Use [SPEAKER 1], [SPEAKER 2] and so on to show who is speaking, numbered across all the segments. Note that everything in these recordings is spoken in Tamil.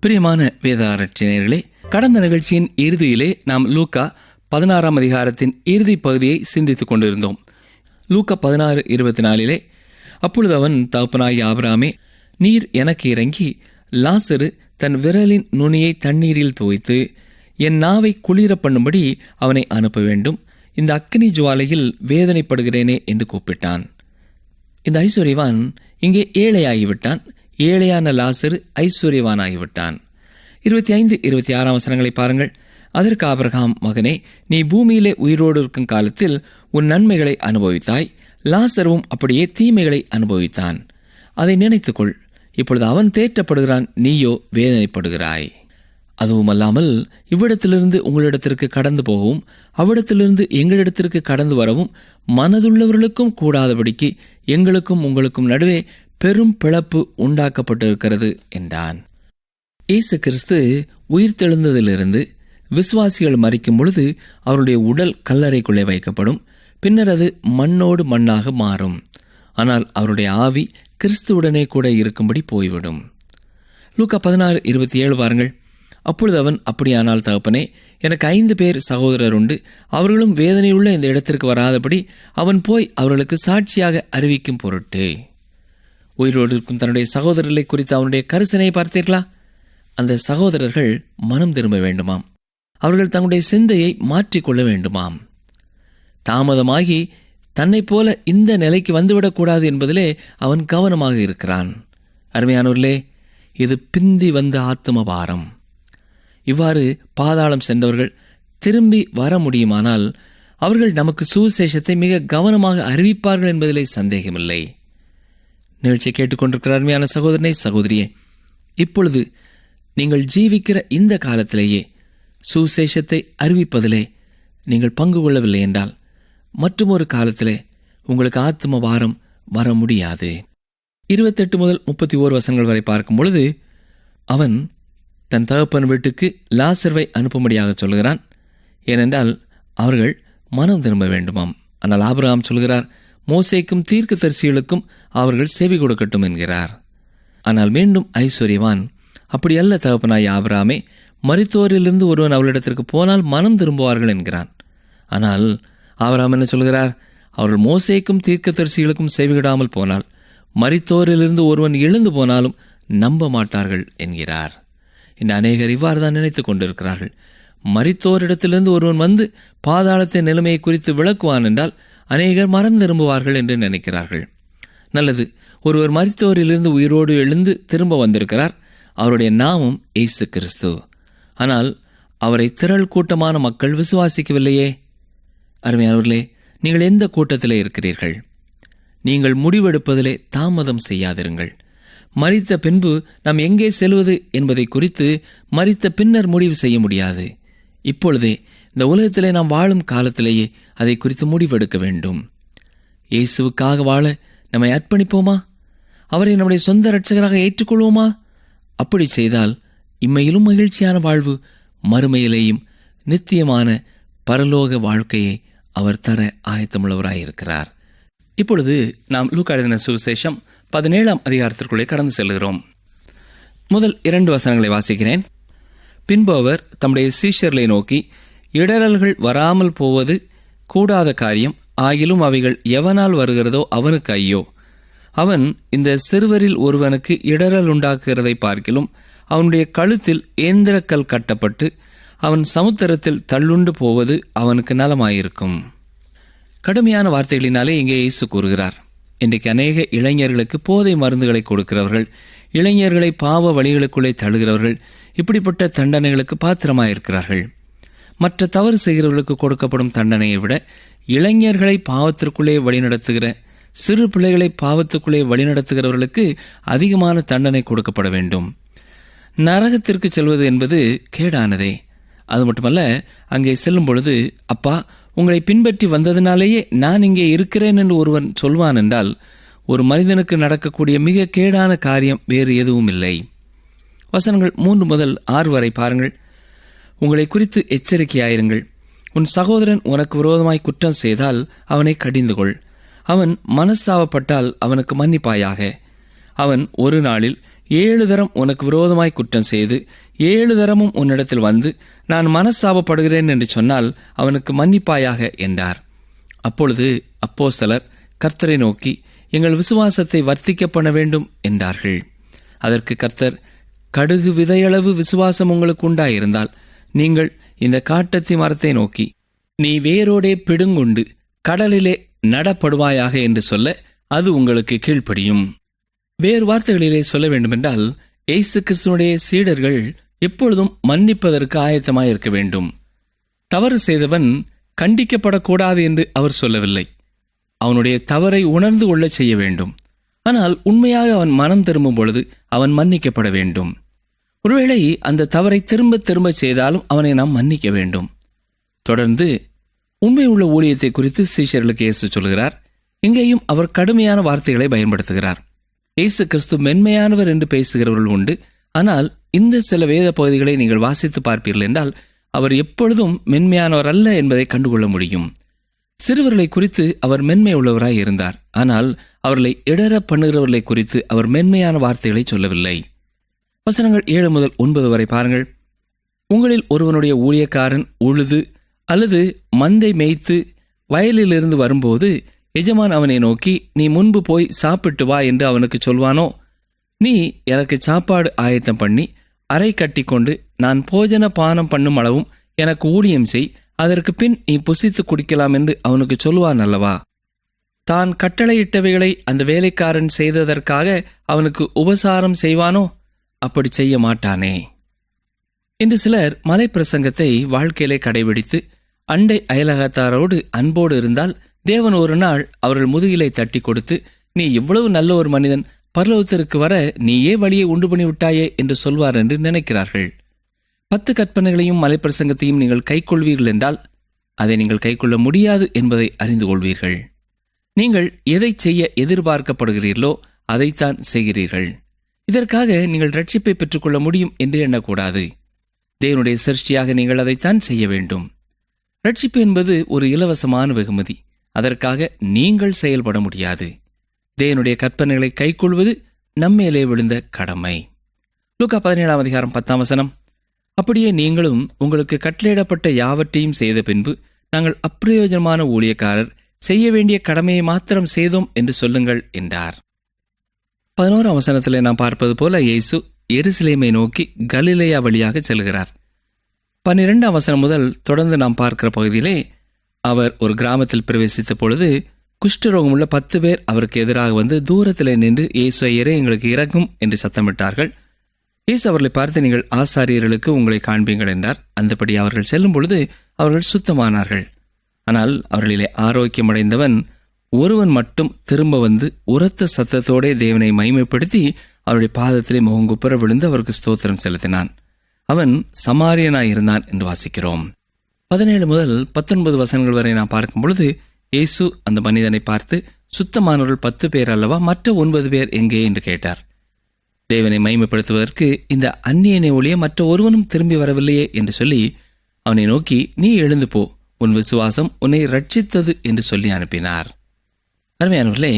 [SPEAKER 1] பிரியமான வேதாராய்ச்சியர்களே, கடந்த நிகழ்ச்சியின் இறுதியிலே நாம் லூக்கா 16 அதிகாரத்தின் இறுதி பகுதியை சிந்தித்துக் கொண்டிருந்தோம். லூக்கா 16:24 அப்பொழுது அவன் தகப்பனாகிய ஆபிரகாமே, நீர் எனக்கு இறங்கி லாசரு தன் விரலின் நுனியை தண்ணீரில் துவைத்து என் நாவை குளிர பண்ணும்படி அவனை அனுப்ப வேண்டும், இந்த அக்கினி ஜுவாலையில் வேதனைப்படுகிறேனே என்று கூப்பிட்டான். இந்த ஐஸ்வர்யவான் இங்கே ஏழையாகிவிட்டான். ஏழையான லாசரு ஐஸ்வர்யவானாகிவிட்டான். 25-26 வசனங்களை பாருங்கள். அதற்கு ஆபிரகாம், மகனே, நீ பூமியிலே உயிரோடு இருக்கும் காலத்தில் உன் நன்மைகளை அனுபவித்தாய், லாசருவும் அப்படியே தீமைகளை அனுபவித்தான். அதை நினைத்துக்கொள். இப்பொழுது அவன் தேற்றப்படுகிறான், நீயோ வேதனைப்படுகிறாய். அதுவும் அல்லாமல் இவ்விடத்திலிருந்து உங்களிடத்திற்கு கடந்து போகவும் அவ்விடத்திலிருந்து எங்களிடத்திற்கு கடந்து வரவும் மனதுள்ளவர்களுக்கும் கூடாதபடிக்கு எங்களுக்கும் உங்களுக்கும் நடுவே பெரும் பிளப்பு உண்டாக்கப்பட்டிருக்கிறது என்றான். இயேசு கிறிஸ்து உயிர்த்தெழுந்ததிலிருந்து விசுவாசிகள் மரிக்கும் பொழுது அவருடைய உடல் கல்லறைக்குள்ளே வைக்கப்படும். பின்னர் அது மண்ணோடு மண்ணாக மாறும். ஆனால் அவருடைய ஆவி கிறிஸ்துவுடனே கூட இருக்கும்படி போய்விடும். லூக்கா 16:27 பாருங்கள். அப்பொழுது அவன், அப்படியானால் தகப்பனே, எனக்கு 5 பேர் சகோதரர் உண்டு, அவர்களும் வேதனையுள்ள இந்த இடத்திற்கு வராதபடி அவன் போய் அவர்களுக்கு சாட்சியாக அறிவிக்கும் பொருட்டு. உயிரோடு இருக்கும் தன்னுடைய சகோதரர்களை குறித்து அவனுடைய கரிசனையை பார்த்தீர்களா? அந்த சகோதரர்கள் மனம் திரும்ப வேண்டுமாம். அவர்கள் தங்களுடைய சிந்தையை மாற்றிக்கொள்ள வேண்டுமாம். தாமதமாகி தன்னை போல இந்த நிலைக்கு வந்துவிடக்கூடாது என்பதிலே அவன் கவனமாக இருக்கிறான். அருமையானவர்களே, இது பிந்தி வந்த ஆத்தும பாரம். இவ்வாறு பாதாளம் சென்றவர்கள் திரும்பி வர முடியுமானால் அவர்கள் நமக்கு சுவிசேஷத்தை மிக கவனமாக அறிவிப்பார்கள் என்பதிலே சந்தேகமில்லை. நிகழ்ச்சியை கேட்டுக்கொண்டிருக்கிற அருமையான சகோதரனே, சகோதரியே, இப்பொழுது நீங்கள் ஜீவிக்கிற இந்த காலத்திலேயே சுவிசேஷத்தை அறிவிப்பதிலே நீங்கள் பங்கு கொள்ளவில்லை என்றால் மற்றொரு காலத்திலே உங்களுக்கு ஆத்தும பாரம் வர முடியாது. 28 முதல் 31 வசனங்கள் வரை பார்க்கும் பொழுது அவன் தன் தகப்பன் வீட்டுக்கு லாசர்வை அனுப்பும்படியாக சொல்கிறான். ஏனென்றால் அவர்கள் மனம் திரும்ப வேண்டுமாம். ஆனால் ஆபிரகாம் சொல்கிறார், மோசேக்கும் தீர்க்கதரிசிகளுக்கும் அவர்கள் செவி கொடுக்கட்டும் என்கிறார். ஆனால் மீண்டும் ஐஸ்வர்யவான், அப்படி அல்ல தகப்பனாய் ஆபிரகாமே, மரித்தோரிலிருந்து ஒருவன் அவளிடத்திற்கு போனால் மனம் திரும்புவார்கள் என்கிறான். ஆனால் ஆபிரகாம் என்ன சொல்கிறார்? அவர்கள் மோசேக்கும் தீர்க்கதரிசிகளுக்கும் செவிவிடாமல் போனால் மரித்தோரிலிருந்து ஒருவன் எழுந்து போனாலும் நம்ப மாட்டார்கள் என்கிறார். இந்த அநேகர் இவ்வாறு தான் நினைத்துக் கொண்டிருக்கிறார்கள். மரித்தோரிடத்திலிருந்து ஒருவன் வந்து பாதாளத்தின் நிலைமையை குறித்து விளக்குவான் என்றால் அநேகர் மனம் திரும்புவார்கள் என்று நினைக்கிறார்கள். நல்லது, ஒருவர் மரித்தோரிலிருந்து உயிரோடு எழுந்து திரும்ப வந்திருக்கிறார். அவருடைய நாமம் இயேசு கிறிஸ்து. ஆனால் அவரை திரள் கூட்டமான மக்கள் விசுவாசிக்கவில்லையே. அருமையானவர்களே, நீங்கள் எந்த கூட்டத்திலே இருக்கிறீர்கள்? நீங்கள் முடிவெடுப்பதிலே தாமதம் செய்யாதிருங்கள். மரித்த பின்பு நாம் எங்கே செல்வது என்பதை குறித்து மரித்த பின்னர் முடிவு செய்ய முடியாது. இப்பொழுதே இந்த உலகத்திலே நாம் வாழும் காலத்திலேயே அதை குறித்து முடிவெடுக்க வேண்டும். இயேசுவுக்காக வாழ நம்மை அர்ப்பணிப்போமா? அவரை நம்முடைய சொந்த இரட்சகராக ஏற்றுக்கொள்வோமா? அப்படி செய்தால் இம்மையிலும் மகிழ்ச்சியான வாழ்வு, மறுமையிலேயும் நித்தியமான பரலோக வாழ்க்கையை அவர் தர ஆயத்தமுள்ளவராயிருக்கிறார். இப்பொழுது நாம் லூக்கா எழுதின சுவிசேஷம் 17ஆம் அதிகாரத்திற்குள்ளே கடந்து செல்கிறோம். முதல் 2 வசனங்களை வாசிக்கிறேன். பின்பு அவர் தம்முடைய சீஷர்களை நோக்கி, இடறல்கள் வராமல் போவது கூடாத காரியம், ஆகிலும் அவைகள் எவனால் வருகிறதோ அவனுக்கு ஐயோ. அவன் இந்த சிறுவரில் ஒருவனுக்கு இடறல் உண்டாக்குகிறதை பார்க்கிலும் அவனுடைய கழுத்தில் ஏந்திரக்கல் கட்டப்பட்டு அவன் சமுத்திரத்தில் தள்ளுண்டு போவது அவனுக்கு நலமாயிருக்கும். கடுமையான வார்த்தைகளினாலே இங்கே இயேசு கூறுகிறார். இன்றைக்கு அநேக இளைஞர்களுக்கு போதை மருந்துகளை கொடுக்கிறவர்கள், இளைஞர்களை பாவ வழிகளுக்குள்ளே தள்ளுகிறவர்கள் இப்படிப்பட்ட தண்டனைகளுக்கு பாத்திரமாயிருக்கிறார்கள். மற்ற தவறு செய்கிறவர்களுக்கு கொடுக்கப்படும் தண்டனையை விட இளைஞர்களை பாவத்திற்குள்ளே வழிநடத்துகிற, சிறு பிள்ளைகளை பாவத்துக்குள்ளே வழிநடத்துகிறவர்களுக்கு அதிகமான தண்டனை கொடுக்கப்பட வேண்டும். நரகத்திற்கு செல்வது என்பது கேடானதே. அது மட்டுமல்ல, அங்கே செல்லும் பொழுது, அப்பா உங்களை பின்பற்றி வந்ததினாலேயே நான் இங்கே இருக்கிறேன் என்று ஒருவன் சொல்வான் என்றால் ஒரு மனிதனுக்கு நடக்கக்கூடிய மிக கேடான காரியம் வேறு எதுவும் இல்லை. வசனங்கள் 3 முதல் 6 வரை பாருங்கள். உங்களை குறித்து எச்சரிக்கையாயிருங்கள். உன் சகோதரன் உனக்கு விரோதமாய் குற்றம் செய்தால் அவனை கடிந்து கொள். அவன் மனஸ்தாபப்பட்டால் அவனுக்கு மன்னிப்பாயாக. அவன் ஒரு நாளில் 7 தரம் உனக்கு விரோதமாய் குற்றம் செய்து 7 தரமும் உன்னிடத்தில் வந்து நான் மனஸ்தாபப்படுகிறேன் என்று சொன்னால் அவனுக்கு மன்னிப்பாயாக என்றார். அப்பொழுது அப்போஸ்தலர் கர்த்தரை நோக்கி, எங்கள் விசுவாசத்தை வர்த்திக்க பண்ண வேண்டும் என்றார்கள். அதற்கு கர்த்தர், கடுகு விதையளவு விசுவாசம் உங்களுக்கு உண்டாயிருந்தால் நீங்கள் இந்த காட்டத்தி மரத்தை நோக்கி, நீ வேரோடே பிடுங்குண்டு கடலிலே நடப்படுவாயாக என்று சொல்ல அது உங்களுக்கு கீழ்ப்படியும். வேறு வார்த்தைகளிலே சொல்ல வேண்டுமென்றால், இயேசு கிறிஸ்துவினுடைய சீடர்கள் எப்பொழுதும் மன்னிப்பதற்கு ஆயத்தமாயிருக்க வேண்டும். தவறு செய்தவன் கண்டிக்கப்படக்கூடாது என்று அவர் சொல்லவில்லை. அவனுடைய தவறை உணர்ந்து கொள்ள செய்ய வேண்டும். ஆனால் உண்மையாக அவன் மனம் திரும்பும் பொழுது அவன் மன்னிக்கப்பட வேண்டும். ஒருவேளை அந்த தவறை திரும்ப திரும்ப செய்தாலும் அவனை நாம் மன்னிக்க வேண்டும். தொடர்ந்து உண்மை உள்ள ஊழியத்தை குறித்து சீஷர்களுக்கு இயேசு சொல்கிறார். இங்கேயும் அவர் கடுமையான வார்த்தைகளை பயன்படுத்துகிறார். இயேசு கிறிஸ்து மென்மையானவர் என்று பேசுகிறவர்கள் உண்டு. ஆனால் இந்த சில வேத பகுதிகளை நீங்கள் வாசித்து பார்ப்பீர்கள் என்றால் அவர் எப்பொழுதும் மென்மையானவர் அல்ல என்பதை கண்டுகொள்ள முடியும். சிறுவர்களை குறித்து அவர் மென்மை உள்ளவராய் இருந்தார். ஆனால் அவர்களை இடர பண்ணுகிறவர்களை குறித்து அவர் மென்மையான வார்த்தைகளை சொல்லவில்லை. வசனங்கள் 7 முதல் 9 வரை பாருங்கள். உங்களில் ஒருவனுடைய ஊழியக்காரன் உழுது அல்லது மந்தை மேய்த்து வயலிலிருந்து வரும்போது எஜமான் அவனை நோக்கி, நீ முன்பு போய் சாப்பிட்டு வா என்று அவனுக்கு சொல்வானோ? நீ எனக்கு சாப்பாடு ஆயத்தம் பண்ணி அறை கட்டி கொண்டு நான் போஜன பானம் பண்ணும் அளவும் எனக்கு ஊழியம் செய், அதற்கு பின் நீ புசித்து குடிக்கலாம் என்று அவனுக்கு சொல்வான் அல்லவா? தான் கட்டளையிட்டவைகளை அந்த வேலைக்காரன் செய்ததற்காக அவனுக்கு உபசாரம் செய்வானோ? அப்படி செய்ய மாட்டானே. இன்று சிலர் மலை பிரசங்கத்தை வாழ்க்கையிலே கடைபிடித்து அண்டை அயலகத்தாரோடு அன்போடு இருந்தால் தேவன் ஒரு நாள் அவர்கள் முதுகிலை தட்டி கொடுத்து, நீ இவ்வளவு நல்ல ஒரு மனிதன், பரலோகத்திற்கு வர நீயே வழியை உண்டு பண்ணி விட்டாயே என்று சொல்வார் என்று நினைக்கிறார்கள். 10 கற்பனைகளையும் மலைப்பிரசங்கத்தையும் நீங்கள் கைக்கொள்வீர்கள் என்றால் அதை நீங்கள் கைக்கொள்ள முடியாது என்பதை அறிந்து கொள்வீர்கள். நீங்கள் எதை செய்ய எதிர்பார்க்கப்படுகிறீர்களோ அதைத்தான் செய்கிறீர்கள். இதற்காக நீங்கள் ரட்சிப்பை பெற்றுக்கொள்ள முடியும் என்று எண்ணக்கூடாது. தேவனுடைய சிருஷ்டியாக நீங்கள் அதைத்தான் செய்ய வேண்டும். ரட்சிப்பு என்பது ஒரு இலவசமான வெகுமதி. அதற்காக நீங்கள் செயல்பட முடியாது. தேவனுடைய கற்பனைகளை கைக்கொள்வது நம்மேலே விழுந்த கடமை. லூக்கா 17ஆம் அதிகாரம் 10ஆம் வசனம். அப்படியே நீங்களும் உங்களுக்கு கட்டளையிடப்பட்ட யாவற்றையும் செய்த பின்பு, நாங்கள் அப்பிரயோஜனமான ஊழியக்காரர், செய்ய வேண்டிய கடமையை மாத்திரம் செய்தோம் என்று சொல்லுங்கள் என்றார். 11ஆம் வசனத்திலே நாம் பார்ப்பது போல இயேசு எருசலேமை நோக்கி கலிலேயா வழியாக செல்கிறார். 12ஆம் வசனம் முதல் தொடர்ந்து நாம் பார்க்கிற பகுதியிலே அவர் ஒரு கிராமத்தில் பிரவேசித்த பொழுது குஷ்டரோகமுள்ள 10 பேர் அவருக்கு எதிராக வந்து தூரத்திலே நின்று, இயேசு ஐயரே, எங்களுக்கு இறங்கும் என்று சத்தமிட்டார்கள். இயேசு அவர்களை பார்த்து, நீங்கள் ஆசாரியர்களுக்கு உங்களை காண்பீங்கள் என்றார். அந்தபடி அவர்கள் செல்லும் பொழுது அவர்கள் சுத்தமானார்கள். ஆனால் அவர்களிலே ஆரோக்கியமடைந்தவன் ஒருவன் மட்டும் திரும்ப வந்து உரத்த சத்தத்தோடே தேவனை மகிமைப்படுத்தி அவருடைய பாதத்திலே முகங்குப்புற விழுந்து அவருக்கு ஸ்தோத்திரம் செலுத்தினான். அவன் சமாரியனாயிருந்தான் என்று வாசிக்கிறோம். 17 முதல் 19 வசனங்கள் வரை நாம் பார்க்கும் பொழுது இயேசு அந்த மனிதனை பார்த்து, சுத்தமானவர்கள் 10 பேர் அல்லவா, மற்ற 9 பேர் எங்கே என்று கேட்டார். தேவனை மகிமைப்படுத்துவதற்கு இந்த அந்நியனை ஒழிய மற்ற ஒருவனும் திரும்பி வரவில்லையே என்று சொல்லி அவனை நோக்கி, நீ எழுந்து போ, உன் விசுவாசம் உன்னை ரட்சித்தது என்று சொல்லி அனுப்பினார். அருமையானவர்களே,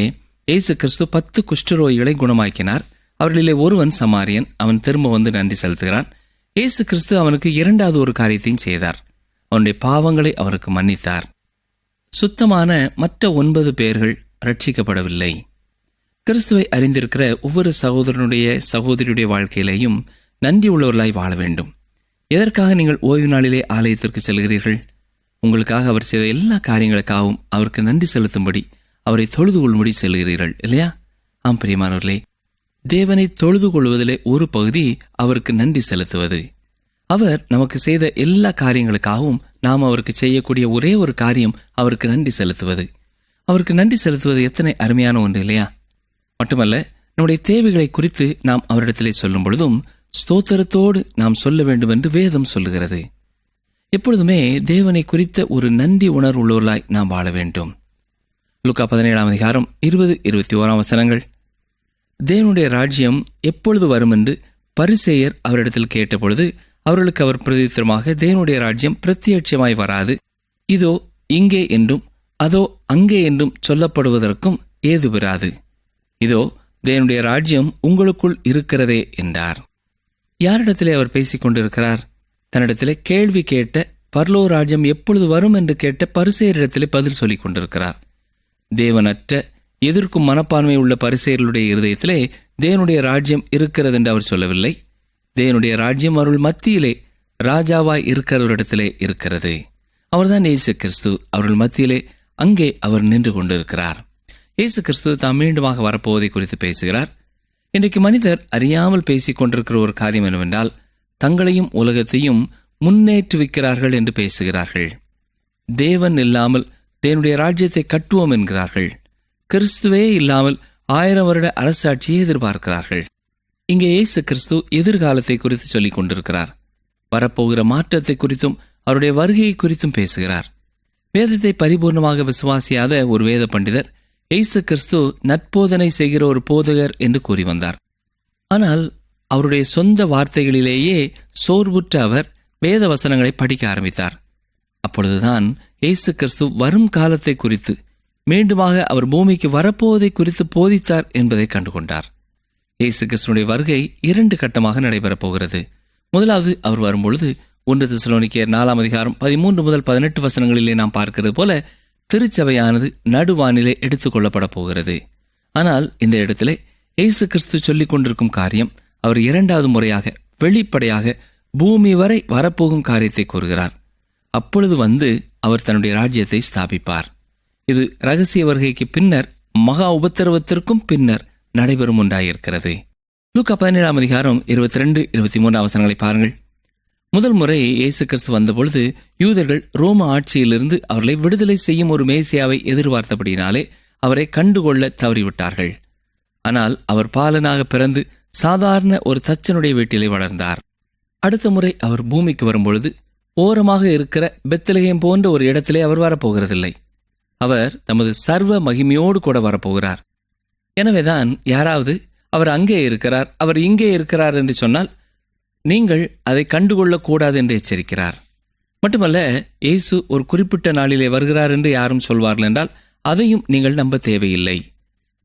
[SPEAKER 1] இயேசு கிறிஸ்து 10 குஷ்டரோகிகளை குணமாக்கினார். அவர்களிலே ஒருவன் சமாரியன். அவன் திரும்ப வந்து நன்றி செலுத்துகிறான். இயேசு கிறிஸ்து அவனுக்கு 2வது ஒரு காரியத்தையும் செய்தார். அவனுடைய பாவங்களை அவருக்கு மன்னித்தார். சுத்தமான மற்ற 9 பேர்கள் ரட்சிக்கப்படவில்லை. கிறிஸ்துவை அறிந்திருக்கிற ஒவ்வொரு சகோதரனுடைய சகோதரியுடைய வாழ்க்கையிலேயும் நன்றி உள்ளவர்களாய் வாழ வேண்டும். எதற்காக நீங்கள் ஓய்வு நாளிலே ஆலயத்திற்கு செல்கிறீர்கள்? உங்களுக்காக அவர் செய்த எல்லா காரியங்களுக்காகவும் அவருக்கு நன்றி செலுத்தும்படி, அவரை தொழுது கொள்ளும்படி செல்கிறீர்கள் இல்லையா? ஆம் பிரியமானவர்களே, தேவனை தொழுது கொள்வதிலே ஒரு பகுதி அவருக்கு நன்றி செலுத்துவது. அவர் நமக்கு செய்த எல்லா காரியங்களுக்காகவும் நாம் அவருக்கு செய்யக்கூடிய ஒரே ஒரு காரியம் அவருக்கு நன்றி செலுத்துவது. அவருக்கு நன்றி செலுத்துவது எத்தனை அருமையான ஒன்று இல்லையா? மட்டுமல்ல, நம்முடைய தேவைகளை குறித்து நாம் அவரிடத்திலே சொல்லும் பொழுதும் ஸ்தோத்திரத்தோடு நாம் சொல்ல வேண்டும் என்று வேதம் சொல்லுகிறது. எப்பொழுதுமே தேவனை குறித்த ஒரு நன்றி உணர்வுள்ளவர்களாய் நாம் வாழ வேண்டும். லூக்கா 17ஆம் அதிகாரம் 20-21 வசனங்கள். தேவனுடைய ராஜ்யம் எப்பொழுது வரும் என்று பரிசேயர் அவரிடத்தில் கேட்டபொழுது அவர்களுக்கு அவர் பிரதித்திரமாக, தேவனுடைய ராஜ்யம் பிரத்யட்சமாய் வராது, இதோ இங்கே என்றும் அதோ அங்கே என்றும் சொல்லப்படுவதற்கும் ஏதுவிராது. இதோ தேவனுடைய ராஜ்யம் உங்களுக்குள் இருக்கிறதே என்றார். யாரிடத்திலே அவர் பேசிக் கொண்டிருக்கிறார்? தன்னிடத்திலே கேள்வி கேட்ட, பரலோக ராஜ்யம் எப்பொழுது வரும் என்று கேட்ட பரிசேயரிடத்திலே பதில் சொல்லிக் கொண்டிருக்கிறார். தேவனற்ற எதிர்க்கும் மனப்பான்மை உள்ள பரிசேயர்களுடைய இருதயத்திலே தேவனுடைய ராஜ்யம் இருக்கிறது என்று அவர் சொல்லவில்லை. தேவனுடைய ராஜ்யம் அவர்கள் மத்தியிலே ராஜாவாய் இருக்கிறவரிடத்திலே இருக்கிறது. அவர்தான் இயேசு கிறிஸ்து. அவர்கள் மத்தியிலே அங்கே அவர் நின்று கொண்டிருக்கிறார். இயேசு கிறிஸ்து தாம் மீண்டுமாக வரப்போவதை குறித்து பேசுகிறார். இன்றைக்கு மனிதர் அறியாமல் பேசிக் கொண்டிருக்கிற ஒரு காரியம் என்னவென்றால், தங்களையும் உலகத்தையும் முன்னேற்றுவிக்கிறார்கள் என்று பேசுகிறார்கள். தேவன் இல்லாமல் தேவனுடைய ராஜ்யத்தை கட்டுவோம் என்கிறார்கள். கிறிஸ்துவே இல்லாமல் 1000 வருட அரசாட்சியை எதிர்பார்க்கிறார்கள். இங்கே இயேசு கிறிஸ்து எதிர்காலத்தை குறித்து சொல்லிக் கொண்டிருக்கிறார். வரப்போகிற மாற்றத்தை குறித்தும் அவருடைய வருகையை குறித்தும் பேசுகிறார். வேதத்தை பரிபூர்ணமாக விசுவாசியாத ஒரு வேத பண்டிதர் இயேசு கிறிஸ்து நற்போதனை செய்கிற ஒரு போதகர் என்று கூறி வந்தார். ஆனால் அவருடைய சொந்த வார்த்தைகளிலேயே சோர்வுற்ற அவர் வேத வசனங்களை படிக்க ஆரம்பித்தார். அப்பொழுதுதான் இயேசு கிறிஸ்து வரும் காலத்தை குறித்து, மீண்டுமாக அவர் பூமிக்கு வரப்போவதை குறித்து போதித்தார் என்பதை கண்டுகொண்டார். இயேசு கிறிஸ்துடைய வருகை 2 கட்டமாக நடைபெறப் போகிறது. முதலாவது, அவர் வரும்பொழுது 1 தெசலோனிக்கேயர் 4 அதிகாரம் 13 முதல் 18 வசனங்களிலே நாம் பார்க்கிறது போல திருச்சபையானது நடுவானிலே எடுத்துக் கொள்ளப்பட போகிறது. ஆனால் இந்த இடத்திலே இயேசு கிறிஸ்து சொல்லிக் கொண்டிருக்கும் காரியம், அவர் 2வது முறையாக வெளிப்படையாக பூமி வரை வரப்போகும் காரியத்தை கூறுகிறார். அப்பொழுது வந்து அவர் தன்னுடைய ராஜ்யத்தை ஸ்தாபிப்பார். இது இரகசிய வருகைக்கு பின்னர், மகா உபத்திரவத்திற்கும் பின்னர் நடைபெறும் ஒன்றாயிருக்கிறது. லூக்கா 17 அதிகாரம் 22-23 வசனங்களை பாருங்கள். முதல் முறை இயேசு கிறிஸ்து வந்தபொழுது யூதர்கள் ரோம ஆட்சியிலிருந்து அவர்களை விடுதலை செய்யும் ஒரு மேசியாவை எதிர்பார்த்தபடியினாலே அவரை கண்டுகொள்ள தவறிவிட்டார்கள். ஆனால் அவர் பாலனாக பிறந்து சாதாரண ஒரு தச்சனுடைய வீட்டிலே வளர்ந்தார். அடுத்த முறை அவர் பூமிக்கு வரும்பொழுது ஓரமாக இருக்கிற பெத்லகேம் போன்ற ஒரு இடத்திலே அவர் வரப்போகிறதில்லை. அவர் தமது சர்வ மகிமையோடு கூட வரப்போகிறார். எனவேதான் யாராவது அவர் அங்கே இருக்கிறார், அவர் இங்கே இருக்கிறார் என்று சொன்னால் நீங்கள் அதை கண்டுகொள்ளக்கூடாது என்று எச்சரிக்கிறார். மட்டுமல்ல, இயேசு ஒரு குறிப்பிட்ட நாளிலே வருகிறார் என்று யாரும் சொல்வார்கள் என்றால் அதையும் நீங்கள் நம்ப தேவையில்லை.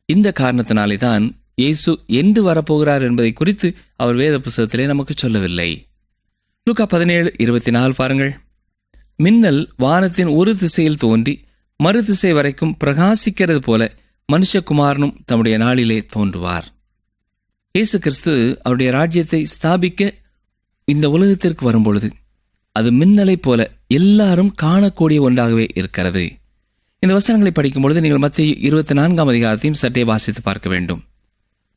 [SPEAKER 1] இந்த காரணத்தினாலே தான் இயேசு என்று வரப்போகிறார் என்பதை குறித்து அவர் வேத புத்தகத்திலே நமக்கு சொல்லவில்லை. லூக்கா 17:24 பாருங்கள். மின்னல் வானத்தின் ஒரு திசையில் தோன்றி மறு திசை வரைக்கும் பிரகாசிக்கிறது போல மனுஷகுமாரனும் தம்முடைய நாளிலே தோன்றுவார். இயேசு கிறிஸ்து அவருடைய ராஜ்யத்தை ஸ்தாபிக்க இந்த உலகத்திற்கு வரும்பொழுது அது மின்னலைப் போல எல்லாரும் காணக்கூடிய ஒன்றாகவே இருக்கிறது. இந்த வசனங்களை படிக்கும் பொழுது நீங்கள் மத்தேயு 24 அதிகாரத்தையும் சற்றே வாசித்து பார்க்க வேண்டும்.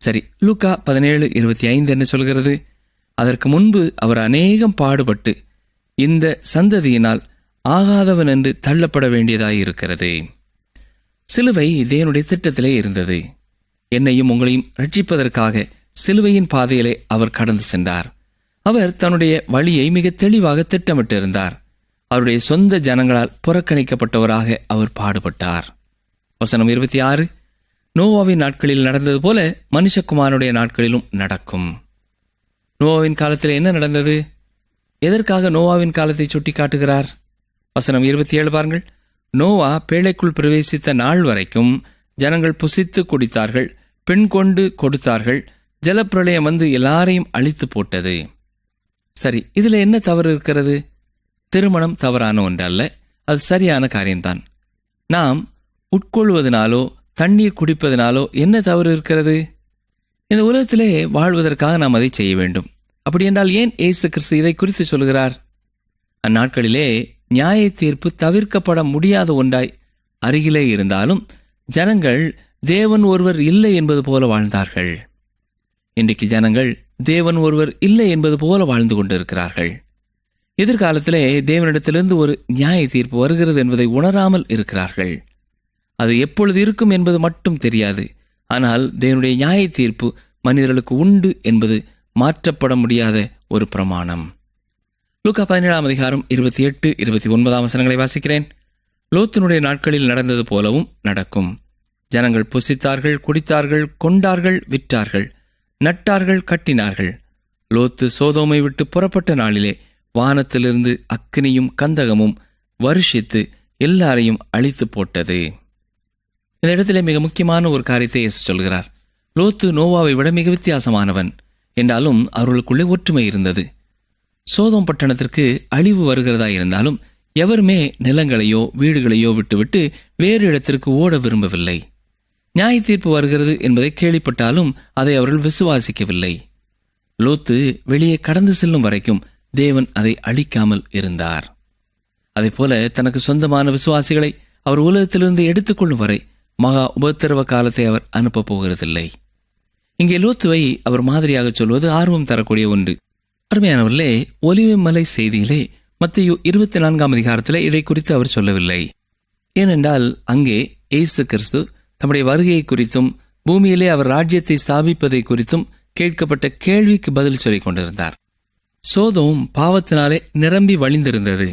[SPEAKER 1] சரி, லூக்கா 17:25 என்ன சொல்கிறது? அதற்கு முன்பு அவர் அநேகம் பாடுபட்டு இந்த சந்ததியினால் ஆகாதவன் என்று தள்ளப்பட வேண்டியதாயிருக்கிறது. சிலுவை தேவனுடைய திட்டத்திலே இருந்தது. என்னையும் உங்களையும் ரட்சிப்பதற்காக சிலுவையின் பாதையிலே அவர் கடந்து சென்றார். அவர் தன்னுடைய வழியை மிக தெளிவாக திட்டமிட்டிருந்தார். அவருடைய சொந்த ஜனங்களால் புறக்கணிக்கப்பட்டவராக அவர் பாடுபட்டார். வசனம் 26, நோவாவின் நாட்களில் நடந்தது போல மனுஷகுமாரனுடைய நாட்களிலும் நடக்கும். நோவாவின் காலத்தில் என்ன நடந்தது? எதற்காக நோவாவின் காலத்தை சுட்டி காட்டுகிறார்? வசனம் 27 பாருங்கள். நோவா பேழைக்குள் பிரவேசித்த நாள் வரைக்கும் ஜனங்கள் புசித்து குடித்தார்கள், பெண் கொண்டு கொடுத்தார்கள், ஜலப்பிரளயம் வந்து எல்லாரையும் அழித்து போட்டது. சரி, இதுல என்ன தவறு இருக்கிறது? திருமணம் தவறான ஒன்றல்ல, அது சரியான காரியம்தான். நாம் உட்கொள்வதனாலோ தண்ணீர் குடிப்பதனாலோ என்ன தவறு இருக்கிறது? இந்த உலகத்திலே வாழ்வதற்காக நாம் அதை செய்ய வேண்டும். அப்படி என்றால் ஏன் இயேசு கிறிஸ்து இதை குறித்து சொல்கிறார்? அந்நாட்களிலே நியாய தீர்ப்பு தவிர்க்கப்பட முடியாத ஒன்றாய் அருகிலே இருந்தாலும் ஜனங்கள் தேவன் ஒருவர் இல்லை என்பது போல வாழ்ந்தார்கள். இன்றைக்கு ஜனங்கள் தேவன் ஒருவர் இல்லை என்பது போல வாழ்ந்து கொண்டிருக்கிறார்கள். எதிர்காலத்திலே தேவனிடத்திலிருந்து ஒரு நியாய தீர்ப்பு வருகிறது என்பதை உணராமல் இருக்கிறார்கள். அது எப்பொழுது இருக்கும் என்பது மட்டும் தெரியாது. ஆனால் தேவனுடைய நியாய தீர்ப்பு மனிதர்களுக்கு உண்டு என்பது மாற்றப்பட முடியாத ஒரு பிரமாணம். லூக்கா 17 அதிகாரம் 28-29 வசனங்களை வாசிக்கிறேன். லோத்தினுடைய நாட்களில் நடந்தது போலவும் நடக்கும். ஜனங்கள் புசித்தார்கள், குடித்தார்கள், கொண்டார்கள், விற்றார்கள், நட்டார்கள், கட்டினார்கள். லோத்து சோதோமை விட்டு புறப்பட்ட நாளிலே வானத்திலிருந்து அக்கினியும் கந்தகமும் வருஷித்து எல்லாரையும் அழித்து போட்டது. இந்த இடத்திலே மிக முக்கியமான ஒரு காரியத்தை இயேசு சொல்கிறார். லோத்து நோவாவை விட மிக வித்தியாசமானவன் என்றாலும் அவர்களுக்குள்ளே ஒற்றுமை இருந்தது. சோதோம் பட்டணத்திற்கு அழிவு வருகிறதா இருந்தாலும் எவருமே நிலங்களையோ வீடுகளையோ விட்டுவிட்டு வேறு இடத்திற்கு ஓட விரும்பவில்லை. நியாய தீர்ப்பு வருகிறது என்பதை கேள்விப்பட்டாலும் அதை அவர்கள் விசுவாசிக்கவில்லை. லோத்து வெளியே கடந்து செல்லும் வரைக்கும் தேவன் அதை அழிக்காமல் இருந்தார். அதேபோல தனக்கு சொந்தமான விசுவாசிகளை அவர் உலகத்திலிருந்து எடுத்துக்கொள்ளும் வரை மகா உபத்திரவ காலத்தை அவர் அனுப்பப் போகிறதில்லை. இங்கே லோத்துவை அவர் மாதிரியாக சொல்வது ஆர்வம் தரக்கூடிய ஒன்று. அருமையானவர்களே, ஒலிவ மலை செய்தியிலே மத்தேயு 24ஆம் அதிகாரத்திலே இதை குறித்து அவர் சொல்லவில்லை. ஏனென்றால் அங்கே இயேசு கிறிஸ்து தம்முடைய வருகையை குறித்தும் பூமியிலே அவர் ராஜ்யத்தை ஸ்தாபிப்பதை குறித்தும் கேட்கப்பட்ட கேள்விக்கு பதில் சொல்லிக் கொண்டிருந்தார். சோதோம் பாவத்தினாலே நிரம்பி வழிந்திருந்தது,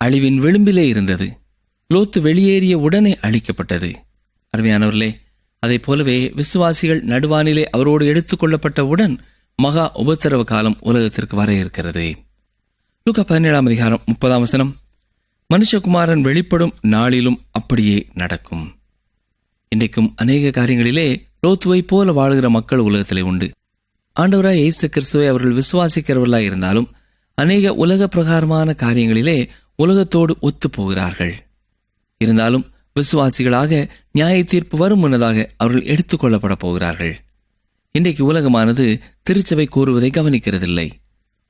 [SPEAKER 1] அழிவின் விளிம்பிலே இருந்தது. லோத்து வெளியேறிய உடனே அழிக்கப்பட்டது. அருமையானவர்களே, அதை போலவே விசுவாசிகள் நடுவானிலே அவரோடு எடுத்துக் கொள்ளப்பட்டவுடன் மகா உபத்திரவ காலம் உலகத்திற்கு வர இருக்கிறது. லூக்கா 17ஆம் அதிகாரம் 30ஆம் வசனம், மனுஷகுமாரன் வெளிப்படும் நாளிலும் அப்படியே நடக்கும். இன்றைக்கும் அநேக காரியங்களிலே லோத்துவை போல வாழ்கிற மக்கள் உலகத்திலே உண்டு. ஆண்டவராய் இயேசு கிறிஸ்துவை அவர்கள் விசுவாசிக்கிறவர்களாய் இருந்தாலும் அநேக உலக பிரகாரமான காரியங்களிலே உலகத்தோடு ஒத்து போகிறார்கள். இருந்தாலும் விசுவாசிகளாக நியாய தீர்ப்பு வரும் முன்னதாக அவர்கள் எடுத்துக் கொள்ளப்பட போகிறார்கள். இன்றைக்கு உலகமானது திருச்சபை கூறுவதை கவனிக்கிறதில்லை.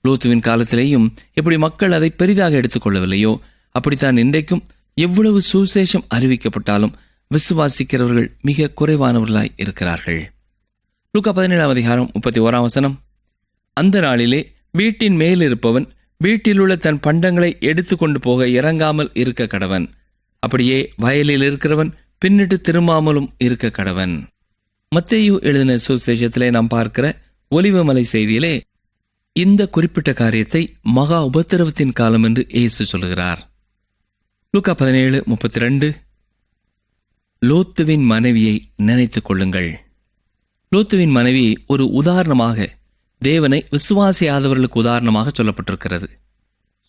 [SPEAKER 1] லோத்துவின் காலத்திலேயும் எப்படி மக்கள் அதை பெரிதாக எடுத்துக்கொள்ளவில்லையோ அப்படித்தான் இன்றைக்கும் எவ்வளவு சுவிசேஷம் அறிவிக்கப்பட்டாலும் விசுவாசிக்கிறவர்கள் மிக குறைவானவர்களாய் இருக்கிறார்கள். லூக்கா 17ஆம் அதிகாரம் 31ஆம் வசனம், அந்த நாளிலே வீட்டின் மேலிருப்பவன் வீட்டிலுள்ள தன் பண்டங்களை எடுத்துக்கொண்டு போக இறங்காமல் இருக்க கடவன். அப்படியே வயலில் இருக்கிறவன் பின்னிட்டு திரும்பாமலும் இருக்க கடவன். மத்தேயு எழுதின சுவிசேஷத்திலே நாம் பார்க்கிற ஒலிவமலை செய்தியிலே இந்த குறிப்பிட்ட காரியத்தை மகா உபத்திரவத்தின் காலம் என்று இயேசு சொல்கிறார். லூக்கா 17:32, லோத்துவின் மனைவியை நினைத்துக் கொள்ளுங்கள். லோத்துவின் மனைவி ஒரு உதாரணமாக, தேவனை விசுவாசியாதவர்களுக்கு உதாரணமாக சொல்லப்பட்டிருக்கிறது.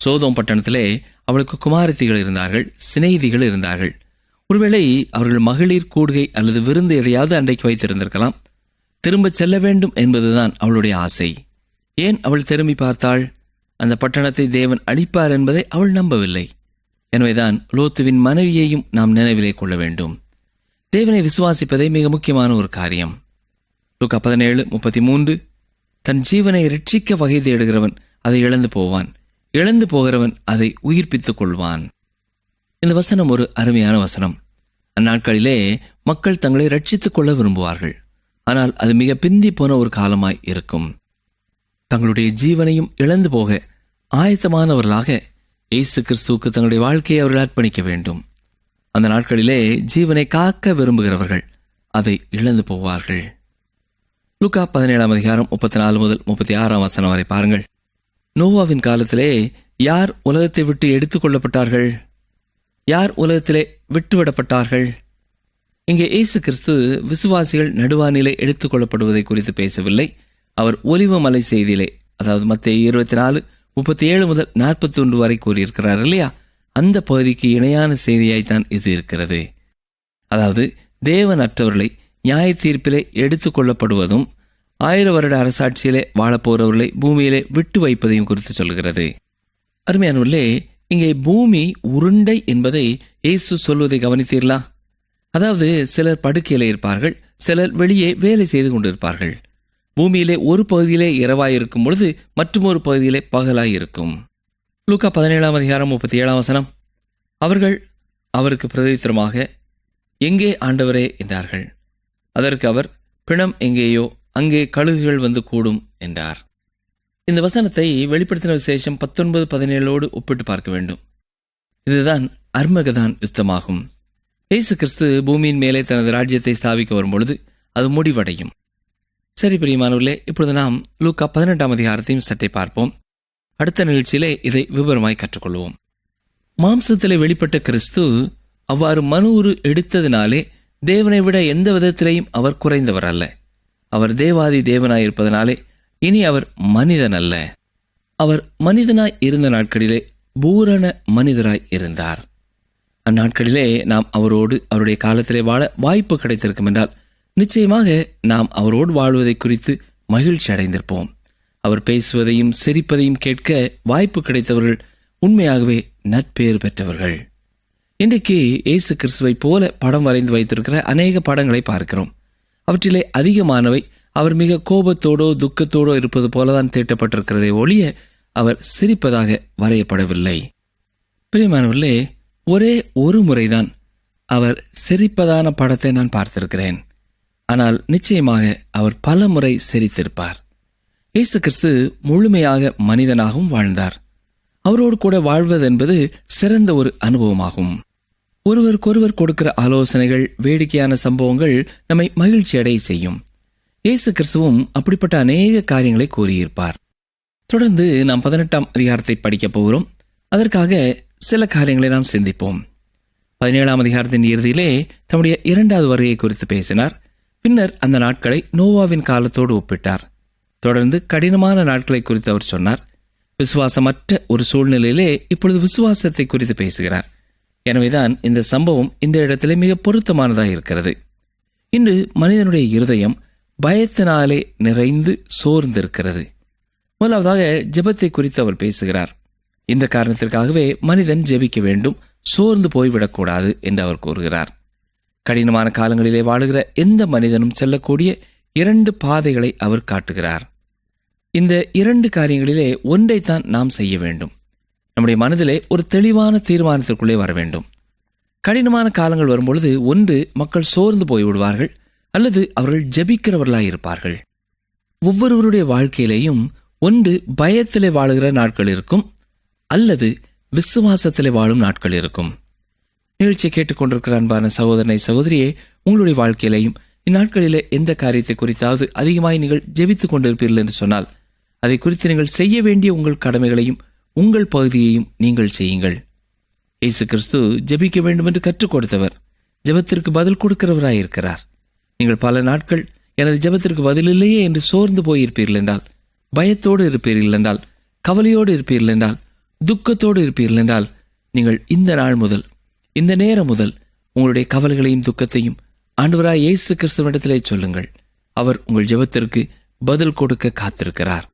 [SPEAKER 1] சோதோம் பட்டணத்திலே அவளுக்கு குமாரத்திகள் இருந்தார்கள், சிநேகிதிகள் இருந்தார்கள். ஒருவேளை அவர்கள் மகளிர் கூடுகை அல்லது விருந்து எதையாவது அன்றைக்கு வைத்திருந்திருக்கலாம். திரும்ப செல்ல வேண்டும் என்பதுதான் அவளுடைய ஆசை. ஏன் அவள் திரும்பி பார்த்தாள்? அந்த பட்டணத்தை தேவன் அழிப்பார் என்பதை அவள் நம்பவில்லை. எனவேதான் லோத்துவின் மனைவியையும் நாம் நினைவிலே கொள்ள வேண்டும். தேவனை விசுவாசிப்பதே மிக முக்கியமான ஒரு காரியம். லூக்கா 17:33, தன் ஜீவனை இரட்சிக்க வகை தேடுகிறவன் அதை இழந்து போவான், இழந்து போகிறவன் அதை உயிர்ப்பித்துக் கொள்வான். இந்த வசனம் ஒரு அருமையான வசனம். அந்நாட்களிலே மக்கள் தங்களை ரட்சித்துக் கொள்ள விரும்புவார்கள். ஆனால் அது மிக பிந்தி போன ஒரு காலமாய் இருக்கும். தங்களுடைய ஜீவனையும் இழந்து போக ஆயத்தமானவர்களாக இயேசு கிறிஸ்துவுக்கு தங்களுடைய வாழ்க்கையை அவர்கள் அர்ப்பணிக்க வேண்டும். அந்த நாட்களிலே ஜீவனை காக்க விரும்புகிறவர்கள் அதை இழந்து போவார்கள். லூக்கா 17ஆம் அதிகாரம் 34 முதல் 36ஆம் வசனம் வரை பாருங்கள். நோவாவின் காலத்திலே யார் உலகத்தை விட்டு எடுத்துக் கொள்ளப்பட்டார்கள்? யார் உலகத்திலே விட்டுவிடப்பட்டார்கள்? இங்கே இயேசு கிறிஸ்து விசுவாசிகள் நடுவானிலே எடுத்துக் கொள்ளப்படுவதை குறித்து பேசவில்லை. அவர் ஒலிவ மலை செய்தியிலே, அதாவது மத்தேயு 24:37 முதல் 41 வரை கூறியிருக்கிறார் இல்லையா? அந்த பகுதிக்கு இணையான செய்தியாய்த்தான் இது இருக்கிறது. அதாவது தேவனற்றவர்களை நியாய தீர்ப்பிலே எடுத்துக் கொள்ளப்படுவதும் 1000 வருட அரசாட்சியிலே வாழப்போறவர்களை பூமியிலே விட்டு வைப்பதையும் குறித்து சொல்கிறது. அருமையானவர்களே, இங்கே பூமி உருண்டை என்பதை இயேசு சொல்வதை கவனித்தீர்களா? அதாவது சிலர் படுக்கையிலே இருப்பார்கள், சிலர் வெளியே வேலை செய்து கொண்டிருப்பார்கள். பூமியிலே ஒரு பகுதியிலே இரவாயிருக்கும் பொழுது மற்றொரு பகுதியிலே பகலாயிருக்கும். லூக்கா 17ஆம் அதிகாரம் 37ஆம் வசனம், அவர்கள் அவருக்கு பிரதித்திரமாக, எங்கே ஆண்டவரே என்றார்கள். அதற்கு அவர், பிணம் எங்கேயோ அங்கே கழுகுகள் வந்து கூடும் என்றார். இந்த வசனத்தை வெளிப்படுத்தின விசேஷம் 19:17 ஒப்பிட்டு பார்க்க வேண்டும். இதுதான் அர்மகதான் யுத்தமாகும். இயேசு கிறிஸ்து பூமியின் மேலே தனது ராஜ்யத்தை ஸ்தாபிக்க வரும்பொழுது அது முடிவடையும். சரி பிரியமானவர்களே, இப்பொழுது நாம் லூக்கா 18ஆம் அதிகாரத்தையும் சற்றே பார்ப்போம். அடுத்த நிகழ்ச்சியிலே இதை விவரமாய் கற்றுக்கொள்வோம். மாம்சத்திலே வெளிப்பட்ட கிறிஸ்து அவ்வாறு மனு உரு எடுத்ததினாலே தேவனை விட எந்த விதத்திலேயும் அவர் குறைந்தவர் அல்ல. அவர் தேவாதி தேவனாயிருப்பதனாலே இனி அவர் மனிதன் அல்ல. அவர் மனிதனாய் இருந்த நாட்களிலே பூரண மனிதராய் இருந்தார். அந்நாட்களிலே நாம் அவரோடு அவருடைய காலத்திலே வாழ வாய்ப்பு கிடைத்திருக்கும் என்றால் நிச்சயமாக நாம் அவரோடு வாழ்வதை குறித்து மகிழ்ச்சி அடைந்திருப்போம். அவர் பேசுவதையும் சிரிப்பதையும் கேட்க வாய்ப்பு கிடைத்தவர்கள் உண்மையாகவே நற்பேறு பெற்றவர்கள். இன்றைக்கு இயேசு கிறிஸ்துவை போல படம் வரைந்து வைத்திருக்கிற அநேக படங்களை பார்க்கிறோம். அவற்றிலே அதிகமானவை அவர் மிக கோபத்தோடோ துக்கத்தோடோ இருப்பது போலதான் தீட்டப்பட்டிருக்கிறதை ஒழிய அவர் சிரிப்பதாக வரையப்படவில்லை. பிரியமானவர்களே, ஒரே ஒரு முறைதான் அவர் சிரிப்பதான படத்தை நான் பார்த்திருக்கிறேன். ஆனால் நிச்சயமாக அவர் பல முறை சிரித்திருப்பார். இயேசு கிறிஸ்து முழுமையாக மனிதனாகவும் வாழ்ந்தார். அவரோடு கூட வாழ்வது என்பது சிறந்த ஒரு அனுபவமாகும். ஒருவருக்கொருவர் கொடுக்கிற ஆலோசனைகள், வேடிக்கையான சம்பவங்கள் நம்மை மகிழ்ச்சி அடைய செய்யும். இயேசு கிறிஸ்துவும் அப்படிப்பட்ட அநேக காரியங்களை கூறியிருப்பார். தொடர்ந்து நாம் 18ஆம் அதிகாரத்தை படிக்கப் போகிறோம். அதற்காக சில காரியங்களை நாம் சிந்திப்போம். 17ஆம் அதிகாரத்தின் இறுதியிலே தம்முடைய 2வது வருகையை குறித்து பேசினார். பின்னர் அந்த நாட்களை நோவாவின் காலத்தோடு ஒப்பிட்டார். தொடர்ந்து கடினமான நாட்களை குறித்து அவர் சொன்னார். விசுவாசமற்ற ஒரு சூழ்நிலையிலே இப்பொழுது விசுவாசத்தை குறித்து பேசுகிறார். எனவேதான் இந்த சம்பவம் இந்த இடத்திலே மிக பொருத்தமானதாக இருக்கிறது. இன்று மனிதனுடைய இருதயம் பயத்தினாலே நிறைந்து சோர்ந்திருக்கிறது. முதலாவதாக ஜெபத்தை குறித்து அவர் பேசுகிறார். இந்த காரணத்திற்காகவே மனிதன் ஜெபிக்க வேண்டும், சோர்ந்து போய்விடக்கூடாது என்று அவர் கூறுகிறார். கடினமான காலங்களிலே வாழுகிற எந்த மனிதனும் செல்லக்கூடிய 2 பாதைகளை அவர் காட்டுகிறார். இந்த 2 காரியங்களிலே ஒன்றைத்தான் நாம் செய்ய வேண்டும். நம்முடைய மனதிலே ஒரு தெளிவான தீர்மானத்திற்குள்ளே வர வேண்டும். கடினமான காலங்கள் வரும்பொழுது ஒன்று மக்கள் சோர்ந்து போய்விடுவார்கள், அல்லது அவர்கள் ஜெபிக்கிறவர்களாயிருப்பார்கள். ஒவ்வொருவருடைய வாழ்க்கையிலேயும் ஒன்று பயத்திலே வாழுகிற நாட்கள் இருக்கும், அல்லது விசுவாசத்திலே வாழும் நாட்கள் இருக்கும். நிகழ்ச்சியை கேட்டுக்கொண்டிருக்கிற அன்பான சகோதரனை சகோதரியே, உங்களுடைய வாழ்க்கையிலேயும் இந்நாட்களிலே எந்த காரியத்தை குறித்தாவது அதிகமாய் நீங்கள் ஜெபித்துக் கொண்டிருப்பீர்கள் என்று சொன்னால், அதை குறித்து நீங்கள் செய்ய வேண்டிய உங்கள் கடமைகளையும் உங்கள் பகுதியையும் நீங்கள் செய்யுங்கள். இயேசு கிறிஸ்து ஜெபிக்க வேண்டும் என்று கற்றுக் கொடுத்தவர். ஜெபத்திற்கு பதில் கொடுக்கிறவராயிருக்கிறார். நீங்கள் பல நாட்கள் எனது ஜெபத்திற்கு பதில் இல்லையே என்று சோர்ந்து போயிருப்பீர்கள் என்றால், பயத்தோடு இருப்பீர்கள் என்றால், கவலையோடு இருப்பீர்கள் என்றால், துக்கத்தோடு இருப்பீர்கள் என்றால், நீங்கள் இந்த நாள் முதல், இந்த நேரம் முதல் உங்களுடைய கவலைகளையும் துக்கத்தையும் ஆண்டவராய் இயேசு கிறிஸ்துவிடத்திலே சொல்லுங்கள். அவர் உங்கள் ஜெபத்திற்கு பதில் கொடுக்க காத்திருக்கிறார்.